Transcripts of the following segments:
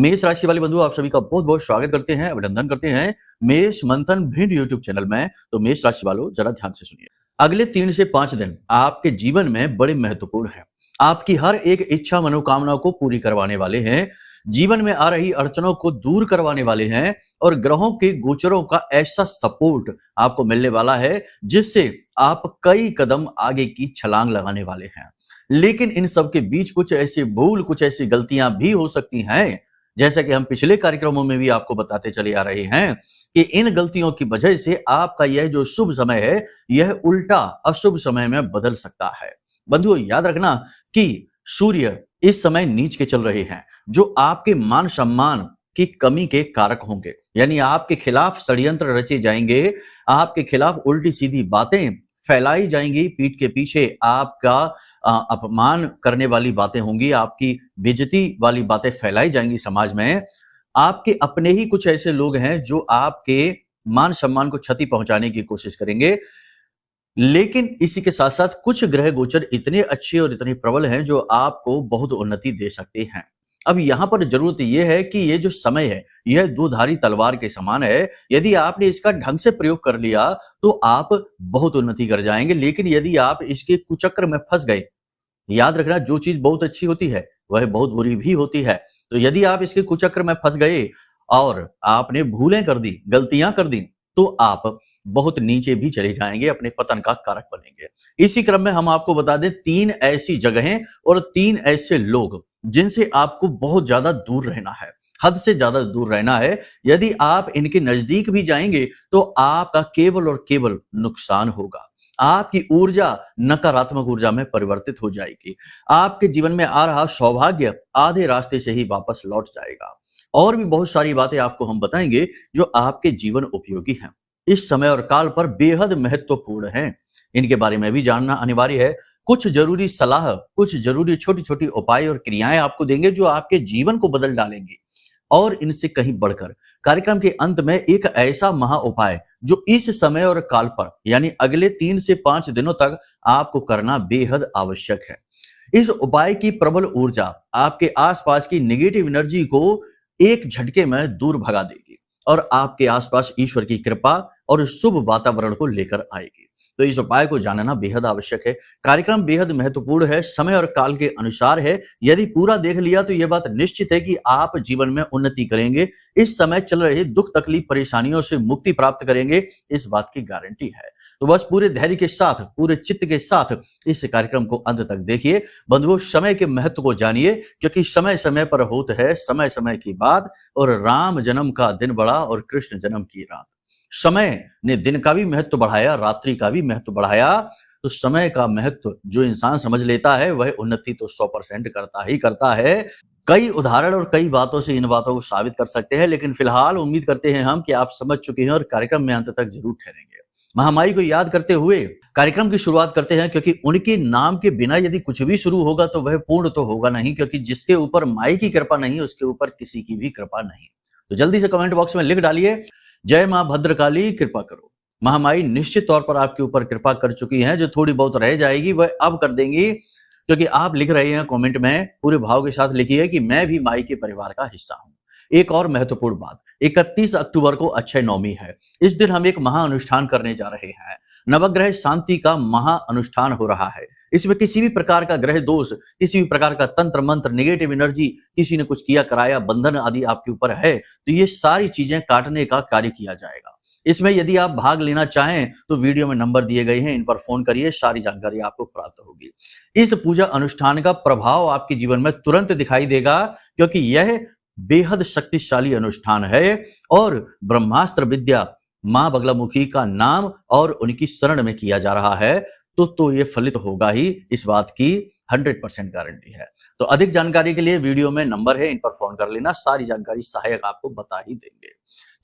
मेष राशि वाले बंधु आप सभी का बहुत बहुत स्वागत करते हैं, अभिनंदन करते हैं मेष मंथन भिंड यूट्यूब चैनल में। तो मेष राशि वालों जरा ध्यान से सुनिए। अगले 3 से 5 दिन आपके जीवन में बड़े महत्वपूर्ण है। आपकी हर एक इच्छा मनोकामना को पूरी करवाने वाले हैं, जीवन में आ रही अड़चनों को दूर करवाने वाले हैं और ग्रहों के गोचरों का ऐसा सपोर्ट आपको मिलने वाला है जिससे आप कई कदम आगे की छलांग लगाने वाले हैं। लेकिन इन सब के बीच कुछ ऐसी भूल, कुछ ऐसी गलतियां भी हो सकती हैं, जैसा कि हम पिछले कार्यक्रमों में भी आपको बताते चले आ रहे हैं कि इन गलतियों की वजह से आपका यह जो शुभ समय है यह उल्टा अशुभ समय में बदल सकता है। बंधुओं याद रखना कि सूर्य इस समय नीच के चल रहे हैं, जो आपके मान सम्मान की कमी के कारक होंगे। यानी आपके खिलाफ षड्यंत्र रचे जाएंगे, आपके खिलाफ उल्टी सीधी बातें फैलाई जाएंगी, पीठ के पीछे आपका अपमान करने वाली बातें होंगी, आपकी बेइज्जती वाली बातें फैलाई जाएंगी समाज में। आपके अपने ही कुछ ऐसे लोग हैं जो आपके मान सम्मान को क्षति पहुंचाने की कोशिश करेंगे। लेकिन इसी के साथ साथ कुछ ग्रह गोचर इतने अच्छे और इतने प्रबल हैं जो आपको बहुत उन्नति दे सकते हैं। अब यहां पर जरूरत यह है कि ये जो समय है यह दो-धारी तलवार के समान है। यदि आपने इसका ढंग से प्रयोग कर लिया तो आप बहुत उन्नति कर जाएंगे, लेकिन यदि आप इसके कुचक्र में फंस गए, याद रखना जो चीज बहुत अच्छी होती है वह बहुत बुरी भी होती है। तो यदि आप इसके कुचक्र में फंस गए और आपने भूलें कर दी, गलतियां कर दी, तो आप बहुत नीचे भी चले जाएंगे, अपने पतन का कारक बनेंगे। इसी क्रम में हम आपको बता दें 3 ऐसी जगहें और 3 ऐसे लोग जिनसे आपको बहुत ज्यादा दूर रहना है, हद से ज्यादा दूर रहना है। यदि आप इनके नजदीक भी जाएंगे तो आपका केवल और केवल नुकसान होगा। आपकी ऊर्जा नकारात्मक ऊर्जा में परिवर्तित हो जाएगी। आपके जीवन में आ रहा सौभाग्य आधे रास्ते से ही वापस लौट जाएगा। और भी बहुत सारी बातें आपको हम बताएंगे जो आपके जीवन उपयोगी हैं, इस समय और काल पर बेहद महत्वपूर्ण हैं। इनके बारे में भी जानना अनिवार्य है। कुछ जरूरी सलाह, कुछ जरूरी छोटी छोटी उपाय और क्रियाएं आपको देंगे जो आपके जीवन को बदल डालेंगी। और इनसे कहीं बढ़कर कार्यक्रम के अंत में एक ऐसा महा उपाय जो इस समय और काल पर यानी अगले 3 से 5 दिनों तक आपको करना बेहद आवश्यक है। इस उपाय की प्रबल ऊर्जा आपके आसपास की नेगेटिव एनर्जी को एक झटके में दूर भगा देगी और आपके आसपास ईश्वर की कृपा और शुभ वातावरण को लेकर आएगी। तो इस उपाय को जानना बेहद आवश्यक है। कार्यक्रम बेहद महत्वपूर्ण है, समय और काल के अनुसार है। यदि पूरा देख लिया तो यह बात निश्चित है कि आप जीवन में उन्नति करेंगे। इस समय चल रहे दुख तकलीफ परेशानियों से मुक्ति प्राप्त करेंगे, इस बात की गारंटी है। तो बस पूरे धैर्य के साथ, पूरे चित्त के साथ इस कार्यक्रम को अंत तक देखिए। बंधुओं समय के महत्व को जानिए, क्योंकि समय समय पर होता है समय समय की बात। और राम जन्म का दिन बड़ा और कृष्ण जन्म की रात। समय ने दिन का भी महत्व बढ़ाया, रात्रि का भी महत्व बढ़ाया। तो समय का महत्व जो इंसान समझ लेता है वह उन्नति तो 100% करता ही करता है। कई उदाहरण और कई बातों से इन बातों को साबित कर सकते हैं, लेकिन फिलहाल उम्मीद करते हैं हम कि आप समझ चुके हैं और कार्यक्रम में अंत तक जरूर ठहरेंगे। महामाई को याद करते हुए कार्यक्रम की शुरुआत करते हैं, क्योंकि उनके नाम के बिना यदि कुछ भी शुरू होगा तो वह पूर्ण तो होगा नहीं, क्योंकि जिसके ऊपर माई की कृपा नहीं उसके ऊपर किसी की भी कृपा नहीं। तो जल्दी से कमेंट बॉक्स में लिख डालिए, जय मां भद्रकाली कृपा करो। महामाई निश्चित तौर पर आपके ऊपर कृपा कर चुकी हैं, जो थोड़ी बहुत रह जाएगी वह अब कर देंगी, क्योंकि आप लिख रहे हैं कमेंट में, पूरे भाव के साथ लिखिए कि मैं भी माई के परिवार का हिस्सा हूं। एक और महत्वपूर्ण बात, 31 अक्टूबर को अक्षय नवमी है। इस दिन हम एक महा अनुष्ठान करने जा रहे हैं। नवग्रह शांति का महा अनुष्ठान हो रहा है। इसमें किसी भी प्रकार का ग्रह दोष, किसी भी प्रकार का तंत्र मंत्र, नेगेटिव एनर्जी, किसी ने कुछ किया कराया, बंधन आदि आपके ऊपर है तो ये सारी चीजें काटने का कार्य किया जाएगा। इसमें यदि आप भाग लेना चाहें तो वीडियो में नंबर दिए गए हैं, इन पर फोन करिए, सारी जानकारी आपको प्राप्त होगी। इस पूजा अनुष्ठान का प्रभाव आपके जीवन में तुरंत दिखाई देगा, क्योंकि यह बेहद शक्तिशाली अनुष्ठान है और ब्रह्मास्त्र विद्या मां बगलामुखी का नाम और उनकी शरण में किया जा रहा है। तो ये फलित होगा ही, इस बात की 100% गारंटी है। तो अधिक जानकारी के लिए वीडियो में नंबर है, इन पर फोन कर लेना, सारी जानकारी सहायक आपको बता ही देंगे।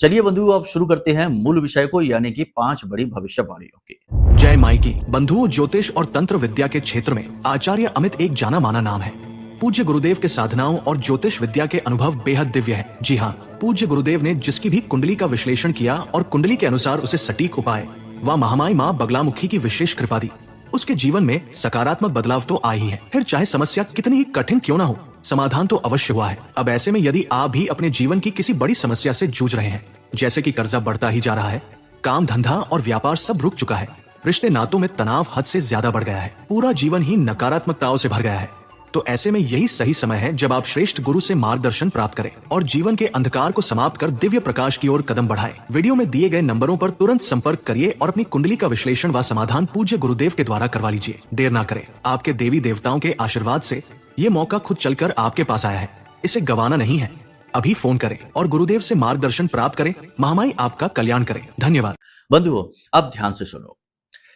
चलिए बंधुओं अब शुरू करते हैं मूल विषय को, यानी कि 5 बड़ी भविष्यवाणियों की। जय माई की। बंधुओं, ज्योतिष और तंत्र विद्या के क्षेत्र में आचार्य अमित एक जाना माना नाम है। पूज्य गुरुदेव के साधनाओं और ज्योतिष विद्या के अनुभव बेहद दिव्य है। जी हाँ, पूज्य गुरुदेव ने जिसकी भी कुंडली का विश्लेषण किया और कुंडली के अनुसार उसे सटीक उपाय व महामाई माँ बगलामुखी की विशेष कृपा दी, उसके जीवन में सकारात्मक बदलाव तो आए ही है। फिर चाहे समस्या कितनी ही कठिन क्यों ना हो, समाधान तो अवश्य हुआ है। अब ऐसे में यदि आप भी अपने जीवन की किसी बड़ी समस्या से जूझ रहे हैं, जैसे कि कर्जा बढ़ता ही जा रहा है, काम धंधा और व्यापार सब रुक चुका है, रिश्ते नातों में तनाव हद से ज्यादा बढ़ गया है, पूरा जीवन ही नकारात्मकताओं से भर गया है, तो ऐसे में यही सही समय है जब आप श्रेष्ठ गुरु से मार्गदर्शन प्राप्त करें और जीवन के अंधकार को समाप्त कर दिव्य प्रकाश की ओर कदम बढ़ाएं। वीडियो में दिए गए नंबरों पर तुरंत संपर्क करिए और अपनी कुंडली का विश्लेषण व समाधान पूज्य गुरुदेव के द्वारा करवा लीजिए। देर ना करें, आपके देवी देवताओं के आशीर्वाद से ये मौका खुद चलकर आपके पास आया है, इसे गंवाना नहीं है। अभी फोन करें और गुरुदेव से मार्गदर्शन प्राप्त करें। महामाई आपका कल्याण करें। धन्यवाद। बंधुओं, अब ध्यान से सुनो।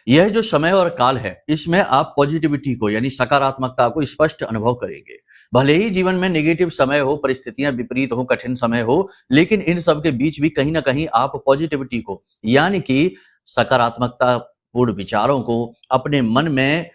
यह जो समय और काल है, इसमें आप पॉजिटिविटी को यानी सकारात्मकता को स्पष्ट अनुभव करेंगे। भले ही जीवन में नेगेटिव समय हो, परिस्थितियां विपरीत हो, कठिन समय हो, लेकिन इन सब के बीच भी कहीं ना कहीं आप पॉजिटिविटी को यानी कि सकारात्मकता पूर्ण विचारों को, अपने मन में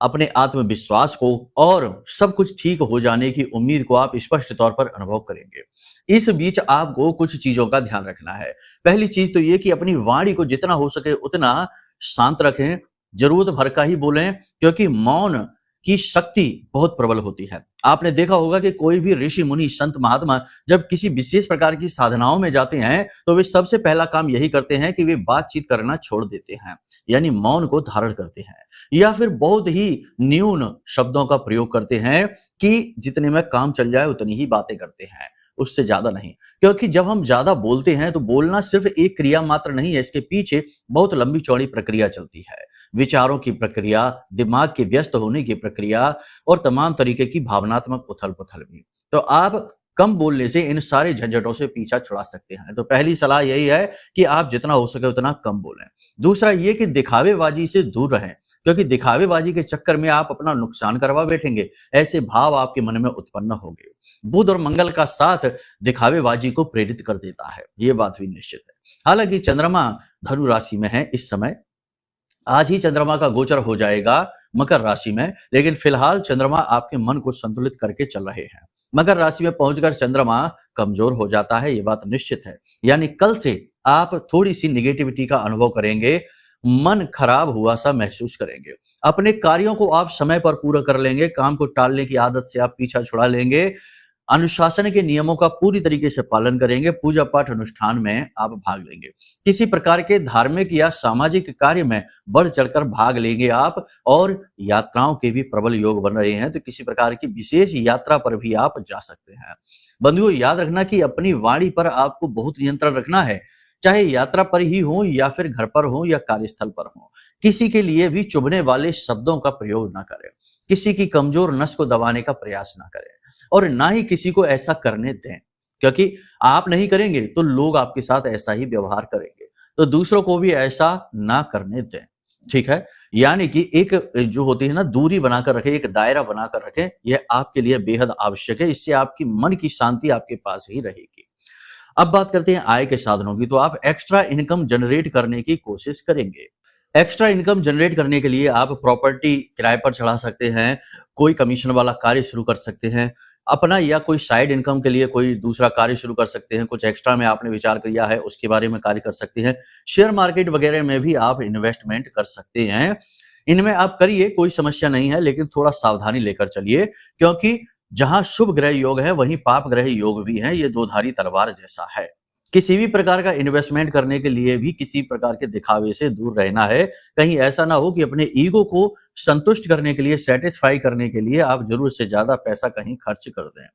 अपने आत्मविश्वास को और सब कुछ ठीक हो जाने की उम्मीद को आप स्पष्ट तौर पर अनुभव करेंगे। इस बीच आपको कुछ चीजों का ध्यान रखना है। पहली चीज तो ये कि अपनी वाणी को जितना हो सके उतना शांत रखें, जरूरत भर का ही बोलें, क्योंकि मौन की शक्ति बहुत प्रबल होती है। आपने देखा होगा कि कोई भी ऋषि मुनि संत महात्मा जब किसी विशेष प्रकार की साधनाओं में जाते हैं तो वे सबसे पहला काम यही करते हैं कि वे बातचीत करना छोड़ देते हैं, यानी मौन को धारण करते हैं, या फिर बहुत ही न्यून शब्दों का प्रयोग करते हैं कि जितने में काम चल जाए उतनी ही बातें करते हैं, उससे ज्यादा नहीं। क्योंकि जब हम ज्यादा बोलते हैं तो बोलना सिर्फ एक क्रिया मात्र नहीं है, इसके पीछे बहुत लंबी चौड़ी प्रक्रिया चलती है। विचारों की प्रक्रिया, दिमाग के व्यस्त होने की प्रक्रिया और तमाम तरीके की भावनात्मक उथल पुथल भी। तो आप कम बोलने से इन सारे झंझटों से पीछा छुड़ा सकते हैं। तो पहली सलाह यही है कि आप जितना हो सके उतना कम बोलें। दूसरा ये कि दिखावेबाजी से दूर रहें, क्योंकि दिखावेबाजी के चक्कर में आप अपना नुकसान करवा बैठेंगे, ऐसे भाव आपके मन में उत्पन्न होंगे। बुध और मंगल का साथ दिखावेबाजी को प्रेरित कर देता है, ये बात भी निश्चित है। हालांकि चंद्रमा धनु राशि में है इस समय, आज ही चंद्रमा का गोचर हो जाएगा मकर राशि में, लेकिन फिलहाल चंद्रमा आपके मन को संतुलित करके चल रहे हैं। मकर राशि में पहुंचकर चंद्रमा कमजोर हो जाता है, ये बात निश्चित है। यानी कल से आप थोड़ी सी निगेटिविटी का अनुभव करेंगे, मन खराब हुआ सा महसूस करेंगे। अपने कार्यों को आप समय पर पूरा कर लेंगे, काम को टालने की आदत से आप पीछा छुड़ा लेंगे, अनुशासन के नियमों का पूरी तरीके से पालन करेंगे, पूजा पाठ अनुष्ठान में आप भाग लेंगे, किसी प्रकार के धार्मिक या सामाजिक कार्य में बढ़ चढ़कर भाग लेंगे आप, और यात्राओं के भी प्रबल योग बन रहे हैं, तो किसी प्रकार की विशेष यात्रा पर भी आप जा सकते हैं। बंधुओं, याद रखना कि अपनी वाणी पर आपको बहुत नियंत्रण रखना है, चाहे यात्रा पर ही हो या फिर घर पर हो या कार्यस्थल पर हो। किसी के लिए भी चुभने वाले शब्दों का प्रयोग ना करें, किसी की कमजोर नस को दबाने का प्रयास ना करें, और ना ही किसी को ऐसा करने दें, क्योंकि आप नहीं करेंगे तो लोग आपके साथ ऐसा ही व्यवहार करेंगे, तो दूसरों को भी ऐसा ना करने दें। ठीक है, यानी कि एक जो होती है ना, दूरी बनाकर रखें, एक दायरा बनाकर रखें, यह आपके लिए बेहद आवश्यक है। इससे आपकी मन की शांति आपके पास ही रहेगी। अब बात करते हैं आय के साधनों की। तो आप एक्स्ट्रा इनकम जनरेट करने की कोशिश करेंगे। एक्स्ट्रा इनकम जनरेट करने के लिए आप प्रॉपर्टी किराए पर चढ़ा सकते हैं, कोई कमीशन वाला कार्य शुरू कर सकते हैं, अपना या कोई साइड इनकम के लिए कोई दूसरा कार्य शुरू कर सकते हैं, कुछ एक्स्ट्रा में आपने विचार किया है उसके बारे में कार्य कर सकते हैं। शेयर मार्केट वगैरह में भी आप इन्वेस्टमेंट कर सकते हैं। इनमें आप करिए, कोई समस्या नहीं है, लेकिन थोड़ा सावधानी लेकर चलिए, क्योंकि जहां शुभ ग्रह योग है वहीं पाप ग्रह योग भी है। ये दो धारी तलवार जैसा है। किसी भी प्रकार का इन्वेस्टमेंट करने के लिए भी किसी प्रकार के दिखावे से दूर रहना है। कहीं ऐसा ना हो कि अपने ईगो को संतुष्ट करने के लिए, सेटिस्फाई करने के लिए आप जरूरत से ज्यादा पैसा कहीं खर्च कर दें।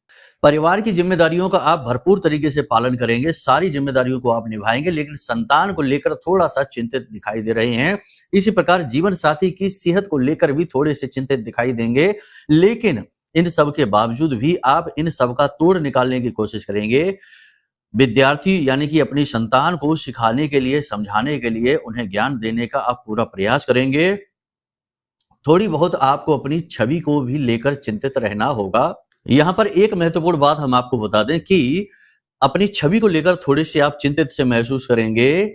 परिवार की जिम्मेदारियों का आप भरपूर तरीके से पालन करेंगे, सारी जिम्मेदारियों को आप निभाएंगे, लेकिन संतान को लेकर थोड़ा सा चिंतित दिखाई दे रहे हैं। इसी प्रकार जीवन साथी की सेहत को लेकर भी थोड़े से चिंतित दिखाई देंगे, लेकिन इन सब के बावजूद भी आप इन सब का तोड़ निकालने की कोशिश करेंगे। विद्यार्थी यानी कि अपनी संतान को सिखाने के लिए, समझाने के लिए, उन्हें ज्ञान देने का आप पूरा प्रयास करेंगे। थोड़ी बहुत आपको अपनी छवि को भी लेकर चिंतित रहना होगा। यहां पर एक महत्वपूर्ण बात हम आपको बता दें कि अपनी छवि को लेकर थोड़े से आप चिंतित से महसूस करेंगे।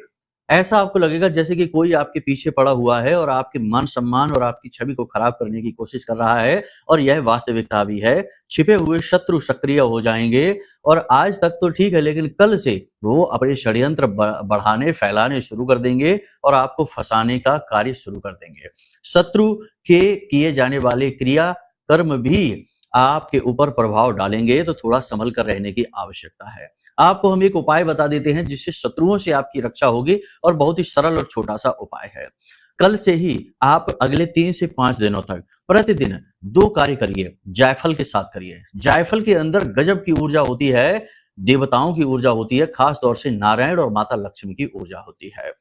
ऐसा आपको लगेगा जैसे कि कोई आपके पीछे पड़ा हुआ है और आपके मान सम्मान और आपकी छवि को खराब करने की कोशिश कर रहा है, और यह वास्तविकता भी है। छिपे हुए शत्रु सक्रिय हो जाएंगे, और आज तक तो ठीक है, लेकिन कल से वो अपने षड्यंत्र बढ़ाने, फैलाने शुरू कर देंगे और आपको फंसाने का कार्य शुरू कर देंगे। शत्रु के किए जाने वाले क्रिया कर्म भी आपके ऊपर प्रभाव डालेंगे तो थोड़ा संभल कर रहने की आवश्यकता है। आपको हम एक उपाय बता देते हैं जिससे शत्रुओं से आपकी रक्षा होगी और बहुत ही सरल और छोटा सा उपाय है। कल से ही आप अगले 3 से 5 दिनों तक प्रतिदिन 2 कार्य करिए, जायफल के साथ करिए। जायफल के अंदर गजब की ऊर्जा होती है, देवताओं की ऊर्जा होती है, खास तौर से नारायण और माता लक्ष्मी की ऊर्जा होती है।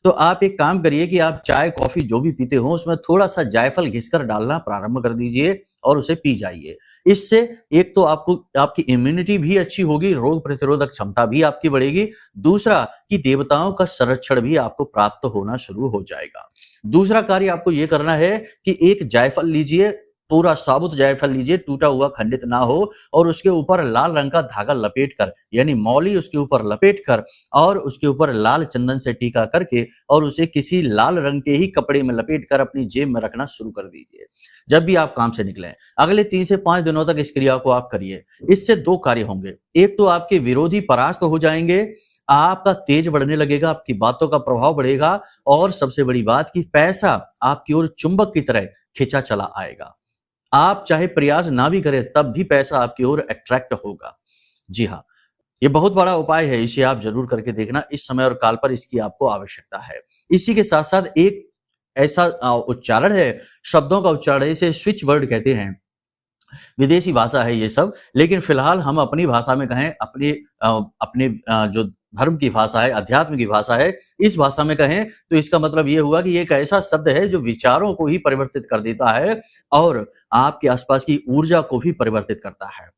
तो आप एक काम करिए कि आप चाय, कॉफी जो भी पीते हो उसमें थोड़ा-सा जायफल घिसकर डालना प्रारंभ कर दीजिए और उसे पी जाइए। इससे एक तो आपको आपकी इम्यूनिटी भी अच्छी होगी, रोग प्रतिरोधक क्षमता भी आपकी बढ़ेगी। दूसरा कि देवताओं का संरक्षण भी आपको प्राप्त होना शुरू हो जाएगा। दूसरा कार्य आपको ये करना है कि एक जायफल लीजिए, पूरा साबुत जायफल लीजिए, टूटा हुआ खंडित ना हो, और उसके ऊपर लाल रंग का धागा लपेटकर यानी मौली उसके ऊपर लपेटकर और उसके ऊपर लाल चंदन से टीका करके और उसे किसी लाल रंग के ही कपड़े में लपेटकर अपनी जेब में रखना शुरू कर दीजिए जब भी आप काम से निकलें। अगले 3 से 5 दिनों तक इस क्रिया को आप करिए। इससे 2 कार्य होंगे। एक तो आपके विरोधी परास्त हो जाएंगे, आपका तेज बढ़ने लगेगा, आपकी बातों का प्रभाव बढ़ेगा और सबसे बड़ी बात कि पैसा आपकी ओर चुंबक की तरह खींचा चला आएगा। आप चाहे प्रयास ना भी करें तब भी पैसा आपकी ओर अट्रैक्ट होगा। जी हाँ, ये बहुत बड़ा उपाय है, इसे आप ज़रूर करके देखना। इस समय और काल पर इसकी आपको आवश्यकता है। इसी के साथ-साथ एक ऐसा उच्चारण है, शब्दों का उच्चारण है, इसे स्विच वर्ड कहते हैं। विदेशी भाषा है ये सब, लेकिन फिलहाल हम अपनी भाषा में कहें, अपने जो धर्म की भाषा है, अध्यात्म की भाषा है, इस भाषा में कहें तो इसका मतलब ये हुआ कि ये एक ऐसा शब्द है जो विचारों को ही परिवर्तित कर देता है और आपके आसपास की ऊर्जा को भी परिवर्तित करता है।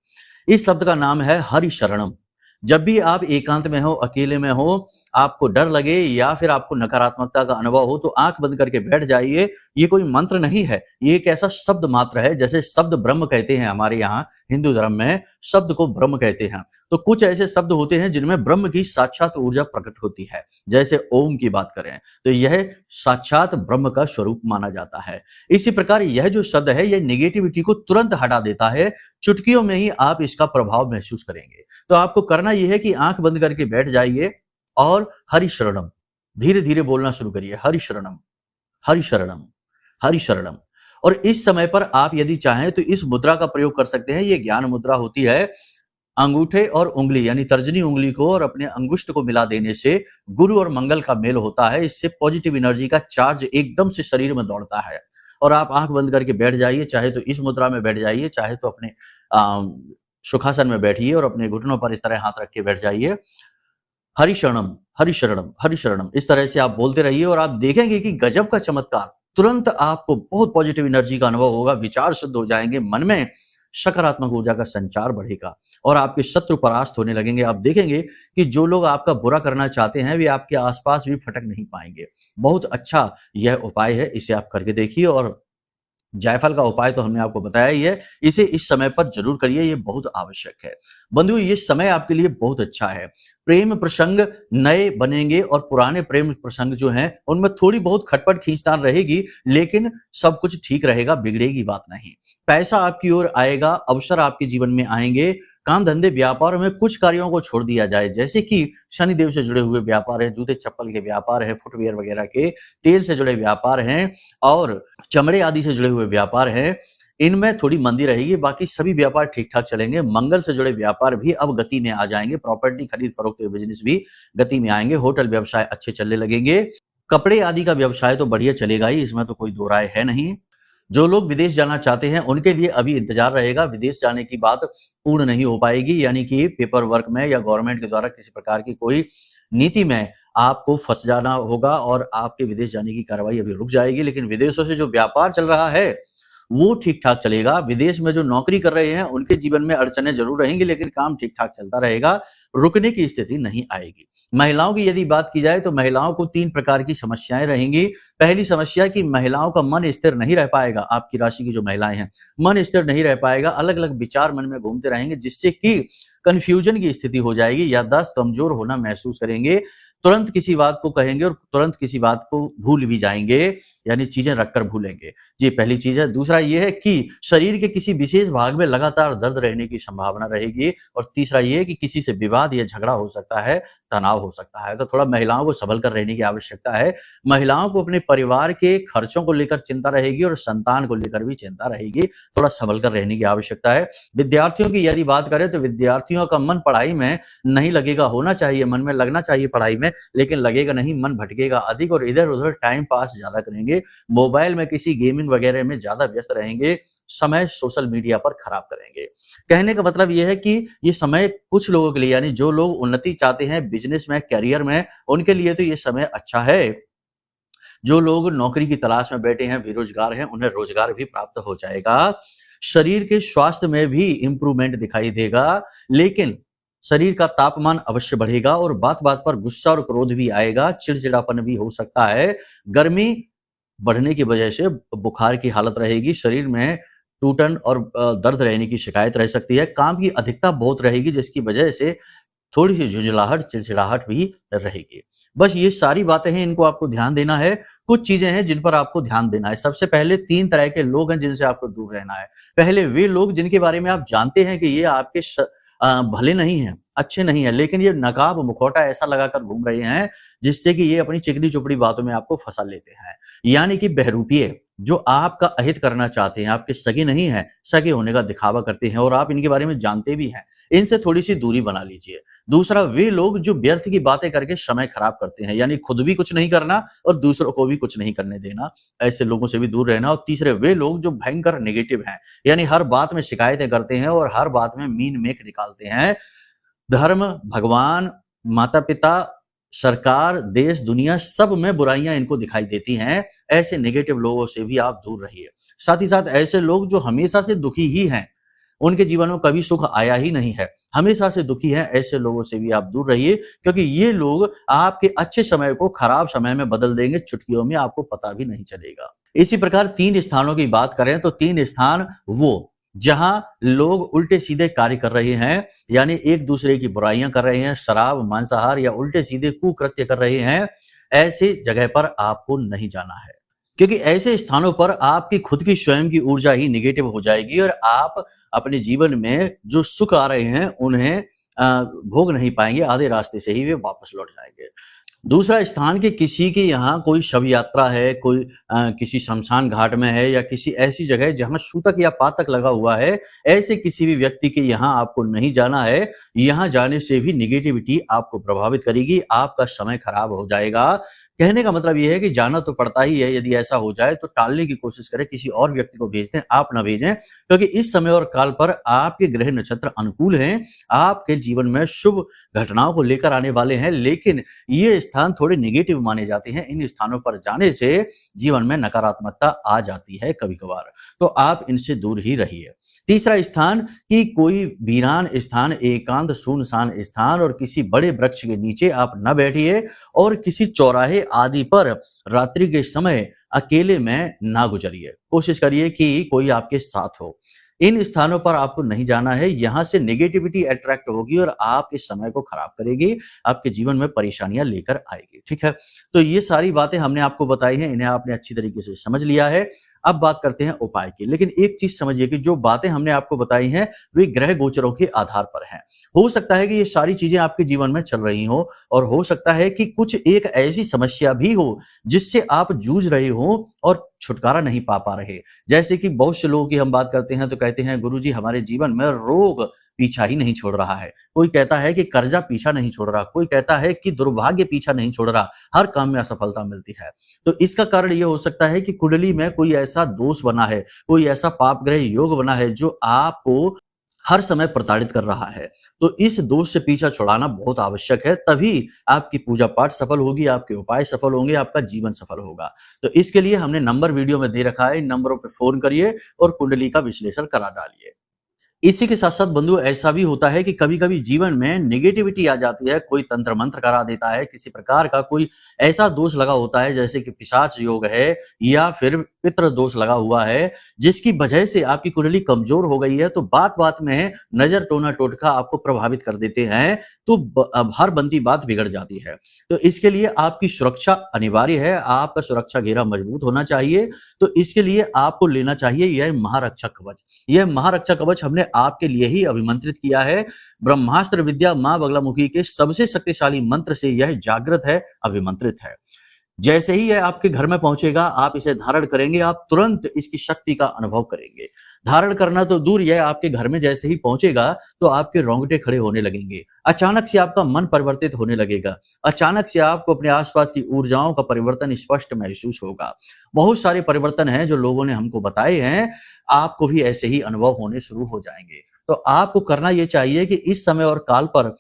इस शब्द का नाम है हरिशरणम। जब भी आप एकांत में हो, अकेले में हो, आपको डर लगे या फिर आपको नकारात्मकता का अनुभव हो तो आंख बंद करके बैठ जाइए। ये कोई मंत्र नहीं है, ये एक ऐसा शब्द मात्र है। जैसे शब्द ब्रह्म कहते हैं हमारे यहाँ हिंदू धर्म में, शब्द को ब्रह्म कहते हैं। तो कुछ ऐसे शब्द होते हैं जिनमें ब्रह्म की साक्षात ऊर्जा प्रकट होती है। जैसे ओम की बात करें तो यह साक्षात ब्रह्म का स्वरूप माना जाता है। इसी प्रकार यह जो शब्द है यह नेगेटिविटी को तुरंत हटा देता है। चुटकियों में ही आप इसका प्रभाव महसूस करेंगे। तो आपको करना यह है कि आंख बंद करके बैठ जाइए और हरि शरणम धीरे धीरे बोलना शुरू करिए। हरि शरणम, हरि शरणम, हरि शरणम। और इस समय पर आप यदि चाहें तो इस मुद्रा का प्रयोग कर सकते हैं। ये ज्ञान मुद्रा होती है। अंगूठे और उंगली यानी तर्जनी उंगली को और अपने अंगुष्ठ को मिला देने से गुरु और मंगल का मेल होता है। इससे पॉजिटिव एनर्जी का चार्ज एकदम से शरीर में दौड़ता है। और आप आंख बंद करके बैठ जाइए, चाहे तो इस मुद्रा में बैठ जाइए, चाहे तो अपने सुखासन में बैठिए और अपने घुटनों पर इस तरह हाथ रख के बैठ जाइए। हरि शरणम, हरि शरणम, हरि शरणम, इस तरह से आप बोलते रहिए और आप देखेंगे कि गजब का चमत्कार, तुरंत आपको बहुत पॉजिटिव एनर्जी का अनुभव होगा। विचार शुद्ध हो जाएंगे, मन में सकारात्मक ऊर्जा का संचार बढ़ेगा और आपके शत्रु परास्त होने लगेंगे। आप देखेंगे कि जो लोग आपका बुरा करना चाहते हैं वे आपके आसपास भी फटक नहीं पाएंगे। बहुत अच्छा यह उपाय है, इसे आप करके देखिए। और जायफल का उपाय तो हमने आपको बताया ही है, इसे इस समय पर जरूर करिए, ये बहुत आवश्यक है। बंधुओं, ये समय आपके लिए बहुत अच्छा है। प्रेम प्रसंग नए बनेंगे और पुराने प्रेम प्रसंग जो हैं उनमें थोड़ी बहुत खटपट खींचतान रहेगी, लेकिन सब कुछ ठीक रहेगा, बिगड़ेगी बात नहीं। पैसा आपकी ओर आएगा, अवसर आपके जीवन में आएंगे। काम धंधे व्यापार में कुछ कार्यों को छोड़ दिया जाए, जैसे कि शनिदेव से जुड़े हुए व्यापार है, जूते चप्पल के व्यापार है, फुटवियर वगैरह के, तेल से जुड़े व्यापार हैं और चमड़े आदि से जुड़े हुए व्यापार हैं। इनमें थोड़ी मंदी रहेगी, बाकी सभी व्यापार ठीक ठाक चलेंगे। मंगल से जुड़े व्यापार भी अब गति में आ जाएंगे। प्रॉपर्टी खरीद फरोख्त के बिजनेस भी गति में आएंगे। होटल व्यवसाय अच्छे चलने लगेंगे। कपड़े आदि का व्यवसाय तो बढ़िया चलेगा ही, इसमें तो कोई दो राय है नहीं। जो लोग विदेश जाना चाहते हैं उनके लिए अभी इंतजार रहेगा। विदेश जाने की बात पूर्ण नहीं हो पाएगी, यानी कि पेपर वर्क में या गवर्नमेंट के द्वारा किसी प्रकार की कोई नीति में आपको फंस जाना होगा और आपके विदेश जाने की कार्रवाई अभी रुक जाएगी। लेकिन विदेशों से जो व्यापार चल रहा है वो ठीक ठाक चलेगा। विदेश में जो नौकरी कर रहे हैं उनके जीवन में अड़चने जरूर रहेंगी, लेकिन काम ठीक ठाक चलता रहेगा, रुकने की स्थिति नहीं आएगी। महिलाओं की यदि बात की जाए तो महिलाओं को 3 प्रकार की समस्याएं रहेंगी। पहली समस्या कि महिलाओं का मन स्थिर नहीं रह पाएगा। आपकी राशि की जो महिलाएं हैं, मन स्थिर नहीं रह पाएगा, अलग अलग विचार मन में घूमते रहेंगे, जिससे कि कंफ्यूजन की स्थिति हो जाएगी, याददाश्त कमजोर होना महसूस करेंगे। तुरंत किसी बात को कहेंगे और तुरंत किसी बात को भूल भी जाएंगे, यानी चीजें रखकर भूलेंगे। ये पहली चीज है। दूसरा ये है कि शरीर के किसी विशेष भाग में लगातार दर्द रहने की संभावना रहेगी। और तीसरा ये है कि किसी से विवाद या झगड़ा हो सकता है, तनाव हो सकता है। तो थोड़ा महिलाओं को संभल कर रहने की आवश्यकता है। महिलाओं को अपने परिवार के खर्चों को लेकर चिंता रहेगी और संतान को लेकर भी चिंता रहेगी। थोड़ा संभल कर रहने की आवश्यकता है। विद्यार्थियों की यदि बात करें तो विद्यार्थियों का मन पढ़ाई में नहीं लगेगा, होना चाहिए, मन में लगना चाहिए पढ़ाई में, लेकिन लगेगा नहीं, मन भटकेगा अधिक और इधर-उधर टाइम पास ज्यादा करेंगे, मोबाइल में किसी गेमिंग वगैरह में ज्यादा व्यस्त रहेंगे, समय सोशल मीडिया पर खराब करेंगे। कहने का मतलब यह है कि ये समय कुछ लोगों के लिए, यानी जो लोग उन्नति चाहते हैं बिजनेस में, करियर में, उनके लिए तो ये समय अच्छा है। जो लोग नौकरी की तलाश में बैठे हैं, बेरोजगार हैं, उन्हें रोजगार भी प्राप्त हो जाएगा। शरीर के स्वास्थ्य में भी इंप्रूवमेंट दिखाई देगा, लेकिन शरीर का तापमान अवश्य बढ़ेगा और बात-बात पर गुस्सा और क्रोध भी आएगा, चिड़चिड़ापन भी हो सकता है। गर्मी बढ़ने की वजह से बुखार की हालत रहेगी, शरीर में टूटन और दर्द रहने की शिकायत रह सकती है। काम की अधिकता बहुत रहेगी जिसकी वजह से थोड़ी-सी झुंझलाहट, चिड़चिड़ाहट भी रहेगी। बस ये सारी बातें हैं, इनको आपको ध्यान देना है। कुछ चीज़ें हैं जिन पर आपको ध्यान देना है। सबसे पहले 3 तरह के लोग हैं जिनसे आपको दूर रहना है। पहले वे लोग जिनके बारे में आप जानते हैं कि ये आपके भले नहीं हैं, अच्छे नहीं हैं, लेकिन ये नकाब मुखौटा ऐसा लगाकर घूम रहे हैं जिससे कि ये अपनी चिकनी-चुपड़ी बातों में आपको फँसा लेते हैं। यानी कि बहरूपिये जो आपका अहित करना चाहते हैं, आपके सगे नहीं हैं, सगे होने का दिखावा करते हैं और आप इनके बारे में जानते भी हैं। इनसे थोड़ी-सी दूरी बना लीजिए। दूसरा, वे लोग जो व्यर्थ की बातें करके समय खराब करते हैं, यानी खुद भी कुछ नहीं करना और दूसरों को भी कुछ नहीं करने देना, ऐसे लोगों से भी दूर रहना। और तीसरे, वे लोग जो भयंकर नेगेटिव हैं, यानी हर बात में शिकायतें करते हैं और हर बात में मीन मेख निकालते हैं। धर्म, भगवान, माता-पिता, सरकार, देश, दुनिया सब में बुराइयां इनको दिखाई देती हैं। ऐसे नेगेटिव लोगों से भी आप दूर रहिए। साथ ही साथ ऐसे लोग जो हमेशा से दुखी ही हैं, उनके जीवन में कभी सुख आया ही नहीं है, हमेशा से दुखी हैं, ऐसे लोगों से भी आप दूर रहिए, क्योंकि ये लोग आपके अच्छे समय को खराब समय में बदल देंगे, चुटकियों में, आपको पता भी नहीं चलेगा। इसी प्रकार 3 स्थानों की बात करें तो 3 स्थान वो जहां लोग उल्टे सीधे कार्य कर रहे हैं, यानी एक दूसरे की बुराइयां कर रहे हैं, शराब, मांसाहार या उल्टे सीधे कुकृत्य कर रहे हैं, ऐसे जगह पर आपको नहीं जाना है। क्योंकि ऐसे स्थानों पर आपकी खुद की स्वयं की ऊर्जा ही नेगेटिव हो जाएगी और आप अपने जीवन में जो सुख आ रहे हैं उन्हें भोग नहीं पाएंगे, आधे रास्ते से ही वे वापस लौट जाएंगे। दूसरा स्थान कि किसी के यहाँ कोई शव यात्रा है, कोई किसी शमशान घाट में है या किसी ऐसी जगह है जहाँ सूतक या पातक लगा हुआ है, ऐसे किसी भी व्यक्ति के यहाँ आपको नहीं जाना है। यहाँ जाने से भी नेगेटिविटी आपको प्रभावित करेगी, आपका समय खराब हो जाएगा। कहने का मतलब ये है कि जाना तो पड़ता ही है, यदि ऐसा हो जाए तो टालने की कोशिश करें, किसी और व्यक्ति को भेज दें, आप ना भेजें, क्योंकि इस समय और काल पर आपके ग्रह नक्षत्र अनुकूल हैं, आपके जीवन में शुभ घटनाओं को लेकर आने वाले हैं, लेकिन ये स्थान थोड़े नेगेटिव माने जाते हैं। इन स्थानों पर जाने से जीवन में नकारात्मकता आ जाती है कभी-कभार, तो आप इनसे दूर ही रहिए। तीसरा स्थान कि कोई वीरान स्थान, एकांत सुनसान स्थान और किसी बड़े वृक्ष के नीचे आप न बैठिए और किसी चौराहे आदि पर रात्रि के समय अकेले में ना गुजरिए। कोशिश करिए कि कोई आपके साथ हो। इन स्थानों पर आपको नहीं जाना है, यहाँ से नेगेटिविटी अट्रैक्ट होगी और आपके समय को खराब करेगी, आपके जीवन में परेशानियां लेकर आएगी। ठीक है, तो ये सारी बातें हमने आपको बताई हैं, इन्हें आपने अच्छी तरीके से समझ लिया है। अब बात करते हैं उपाय की, लेकिन एक चीज समझिए कि जो बातें हमने आपको बताई हैं वे ग्रह गोचरों के आधार पर हैं। हो सकता है कि ये सारी चीजें आपके जीवन में चल रही हो और हो सकता है कि कुछ एक ऐसी समस्या भी हो जिससे आप जूझ रहे हो और छुटकारा नहीं पा रहे। जैसे कि बहुत से लोगों की हम बात करते हैं तो कहते हैं गुरुजी हमारे जीवन में रोग पीछा ही नहीं छोड़ रहा है, कोई कहता है कि कर्जा पीछा नहीं छोड़ रहा, कोई कहता है कि दुर्भाग्य पीछा नहीं छोड़ रहा, हर काम में असफलता मिलती है। तो इसका कारण ये हो सकता है कि कुंडली में कोई ऐसा दोष बना है, कोई ऐसा पाप ग्रह योग बना है जो आपको हर समय प्रताड़ित कर रहा है। तो इस दोष से पीछा छुड़ाना बहुत आवश्यक है, तभी आपकी पूजा पाठ सफल होगी, आपके उपाय सफल होंगे, आपका जीवन सफल होगा। तो इसके लिए हमने नंबर वीडियो में दे रखा है, इन नंबरों पर फोन करिए और कुंडली का विश्लेषण करा डालिए। इसी के साथ साथ बंधु ऐसा भी होता है कि कभी-कभी जीवन में नेगेटिविटी आ जाती है, कोई तंत्र मंत्र करा देता है, किसी प्रकार का कोई ऐसा दोष लगा होता है जैसे कि पिशाच योग है या फिर पितृ दोष लगा हुआ है, जिसकी वजह से आपकी कुंडली कमजोर हो गई है, तो बात-बात में नजर टोना टोटका आपको प्रभावित कर देते हैं, तो अब हर बनती बात बिगड़ जाती है। तो इसके लिए आपकी सुरक्षा अनिवार्य है, आपका सुरक्षा घेरा मजबूत होना चाहिए, तो इसके लिए आपको लेना चाहिए यह महारक्षा कवच। यह महारक्षा कवच हमने आपके लिए ही अभिमंत्रित किया है। ब्रह्मास्त्र विद्या मां बगलामुखी के सबसे शक्तिशाली मंत्र से यह जागृत है, अभिमंत्रित है। जैसे ही यह आपके घर में पहुंचेगा, आप इसे धारण करेंगे, आप तुरंत इसकी शक्ति का अनुभव करेंगे। धारण करना तो दूर, यह आपके घर में जैसे ही पहुंचेगा तो आपके रोंगटे खड़े होने लगेंगे। अचानक से आपका मन परिवर्तित होने लगेगा। अचानक से आपको अपने आसपास की ऊर्जाओं का परिवर्तन स्पष्ट महसूस होगा। बहुत सारे परिवर्तन हैं जो लोगों ने हमको बताए हैं, आपको भी ऐसे ही अनुभव होने शुरू हो जाएंगे। तो आपको करना यह चाहिए कि इस समय और काल पर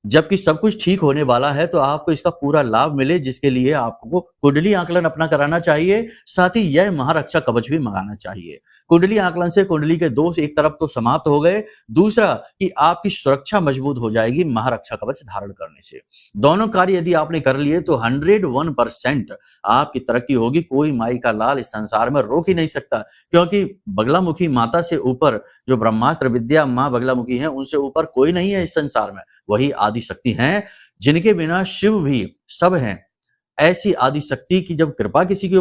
जबकि सब कुछ ठीक होने वाला है, तो आपको इसका पूरा लाभ मिले, जिसके लिए आपको कुंडली आकलन अपना कराना चाहिए, साथ ही यह महारक्षा कवच भी मंगाना चाहिए। कुंडली आकलन से कुंडली के दोष एक तरफ तो समाप्त हो गए, दूसरा कि आपकी सुरक्षा मजबूत हो जाएगी महारक्षा कवच धारण करने से। दोनों कार्य यदि आपने कर लिए तो 101% आपकी तरक्की होगी। कोई माई का लाल इस संसार में रोक ही नहीं सकता, क्योंकि बगलामुखी माता से ऊपर जो ब्रह्मास्त्र विद्या मां बगलामुखी है, उनसे ऊपर कोई नहीं है इस संसार में। वही आदि शक्ति हैं, जिनके बिना शिव भी सब हैं। ऐसी आदि शक्ति की जब कृपा किसी के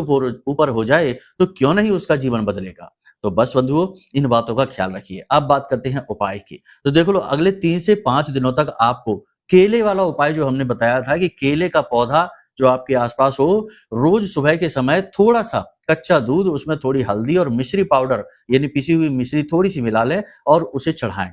ऊपर हो जाए तो क्यों नहीं उसका जीवन बदलेगा। तो बस बंधुओं, इन बातों का ख्याल रखिए। अब बात करते हैं उपाय की। तो देखो लो, अगले 3 से 5 दिनों तक आपको केले वाला उपाय जो हमने बताया था कि केले का पौधा जो आपके आसपास हो, रोज सुबह के समय थोड़ा सा कच्चा दूध, उसमें थोड़ी हल्दी और मिश्री पाउडर यानी पिसी हुई मिश्री थोड़ी सी मिला लें और उसे चढ़ाएं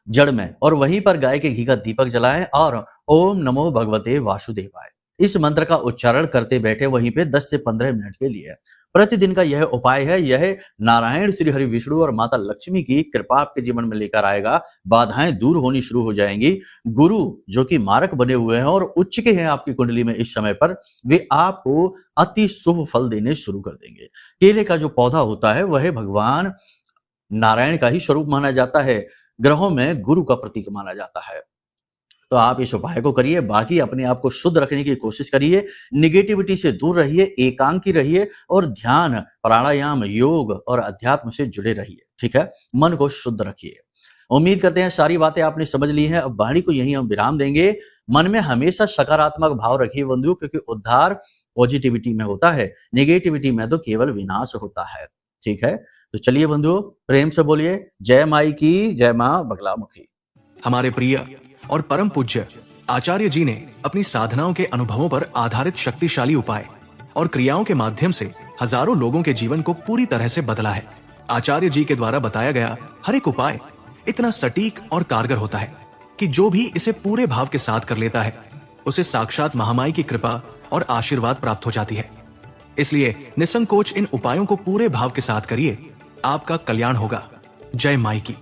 जड़ में, और वहीं पर गाय के घी का दीपक जलाएं और ओम नमो भगवते वासुदेवाय इस मंत्र का उच्चारण करते बैठे वहीं पे 10 से 15 मिनट के लिए। प्रतिदिन का यह उपाय है। यह नारायण श्री हरि विष्णु और माता लक्ष्मी की कृपा आपके जीवन में लेकर आएगा। बाधाएं दूर होनी शुरू हो जाएंगी। गुरु जो कि मारक बने हुए हैं और उच्च के हैं आपकी कुंडली में इस समय पर, वे आपको अति शुभ फल देने शुरू कर देंगे। केले का जो पौधा होता है वह भगवान नारायण का ही स्वरूप माना जाता है, ग्रहों में गुरु का प्रतीक माना जाता है। तो आप इस उपाय को करिए, बाकी अपने आप को शुद्ध रखने की कोशिश करिए, निगेटिविटी से दूर रहिए, एकांकी रहिए और ध्यान, प्राणायाम, योग और अध्यात्म से जुड़े रहिए। ठीक है, मन को शुद्ध रखिए। उम्मीद करते हैं सारी बातें आपने समझ ली हैं। अब वाणी को यहीं हम विराम देंगे। मन में हमेशा सकारात्मक भाव रखिए बंधु, क्योंकि उद्धार पॉजिटिविटी में होता है, नेगेटिविटी में तो केवल विनाश होता है। ठीक है, तो चलिए बंधु, प्रेम से बोलिए जय माई की, जय मां बगलामुखी। हमारे प्रिय और परम पूज्य आचार्य जी ने अपनी साधनाओं के अनुभवों पर आधारित शक्तिशाली उपाय और क्रियाओं के माध्यम से हजारों लोगों के जीवन को पूरी तरह से बदला है। आचार्य जी के द्वारा बताया गया हर एक उपाय इतना सटीक और कारगर होता है कि जो भी इसे पूरे भाव के साथ कर लेता है, उसे साक्षात महामाई की कृपा और आशीर्वाद प्राप्त हो जाती है। इसलिए निसंकोच इन उपायों को पूरे भाव के साथ करिए, आपका कल्याण होगा। जय माई की।